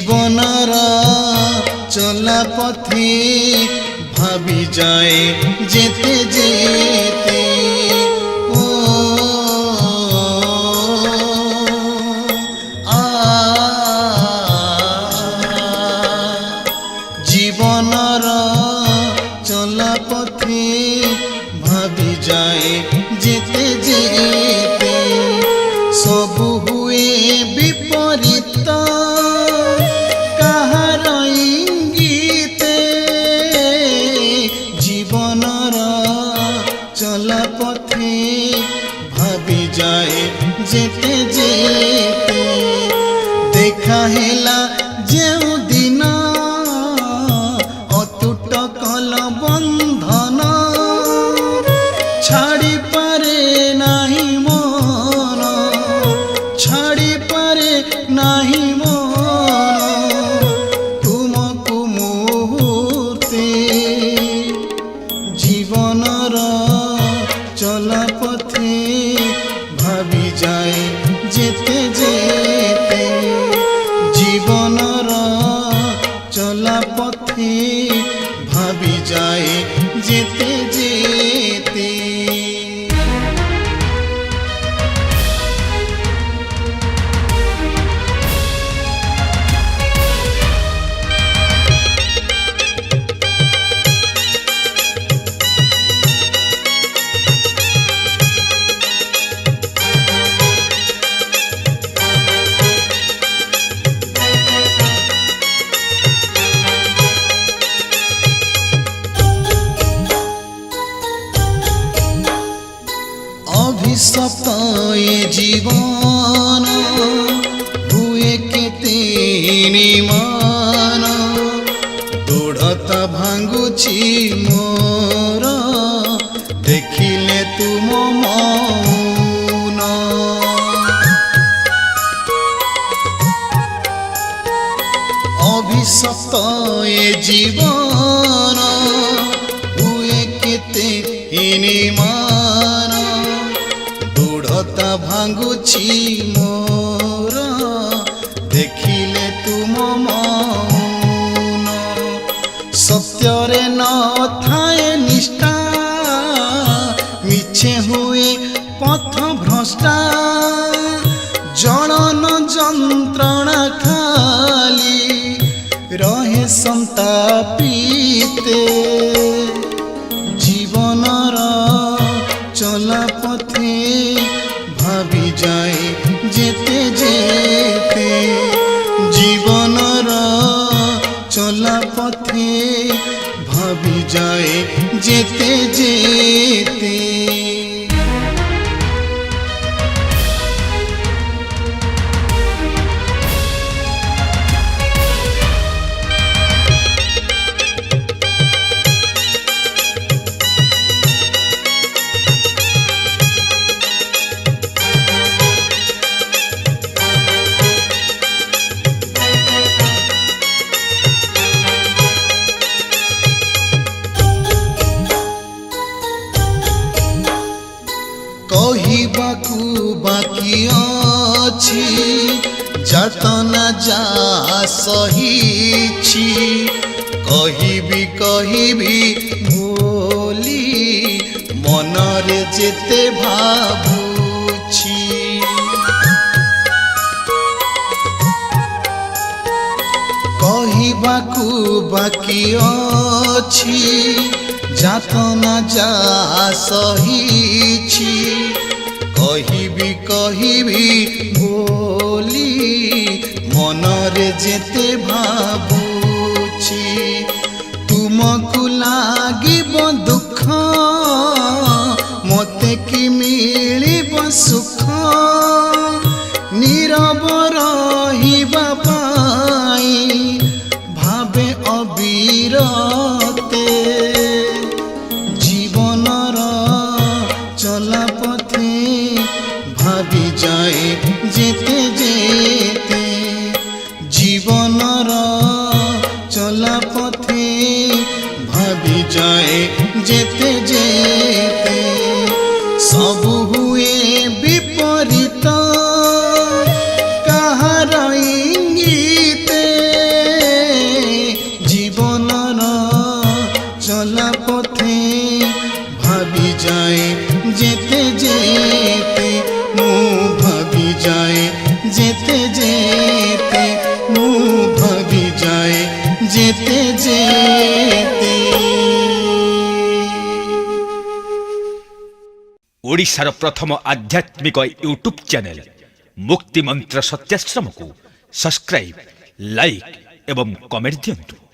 জীবনর চলা পথে ভাবি যায় যেতে যেতে ও জীবনর চলা পথে ভাবি যায় যেতে যেতে সবু হুয়ে বিপরীত কাহার ইঙ্গিতে জীবনর চলা পথে ভাবি যায় যেতে যেতে দেখা হেলা যেউ দিন অতুট কল বন্ধন ছাড়ি পারে নাহি মন ছাড়ি পারে নাহি মন তুমকু মুহূর্তে জীবনর চলা পথে ভাবি যায় যেতে যেতে জীবনর চলা পথে ভাবি যায় যেতে যেতে অভিশপ্ত এ জীবন হুয়ে কেতে নিমান দৃঢ়তা ভাঙ্গুছি মোর দেখিলে তুম মৌন অভিশপ্ত এ জীবন হুয়ে কেতে নিমান দৃঢ়তা ভাঙ্গুছি মোর দেখিলে তুম মৌন সত্যরে নথায়ে নিষ্ঠা মিছে হুয়ে পথ ভ্রষ্টা জড়ন যন্ত্রণা খালি রহে সন্তাপিতে জীবনর চলা পথে ভাবি যায় যেতে যেতে জীবনর চলা পথে ভাবি যায় যেতে যেতে কহিবাকু বাকি অছি যাতনা যা সহিছি কহিবি কহিবি বলি মনরে যেতে ভাবুছি কহিবাকু বাকি অছি যাতনা যা সহিছি কহিবি কহিবি বলি মনরে যেতে ভাবুছি তুমকু লাগিব দুঃখ মতে কি মিলিব সুখ নীরব রহিবা পাই ভাবে অবিরতে জীবনর চলা পথে ভাবি যায় যেতে যেতে জীবনর চলা পথে ভাবি যায় যেতে যেতে সবু হুয়ে বিপরীত কাহার ইঙ্গিত ଯେତେ ଯେତେ ମୁଁ ଭାବି ଯାଏ ଯେତେ ଯେତେ। ଓଡ଼ିଶାର ପ୍ରଥମ ଆଧ୍ୟାତ୍ମିକ ୟୁଟ୍ୟୁବ୍ ଚ୍ୟାନେଲ ମୁକ୍ତିମନ୍ତ୍ର ସତ୍ୟାଶ୍ରମକୁ ସବସ୍କ୍ରାଇବ୍, ଲାଇକ୍ ଏବଂ କମେଣ୍ଟ ଦିଅନ୍ତୁ।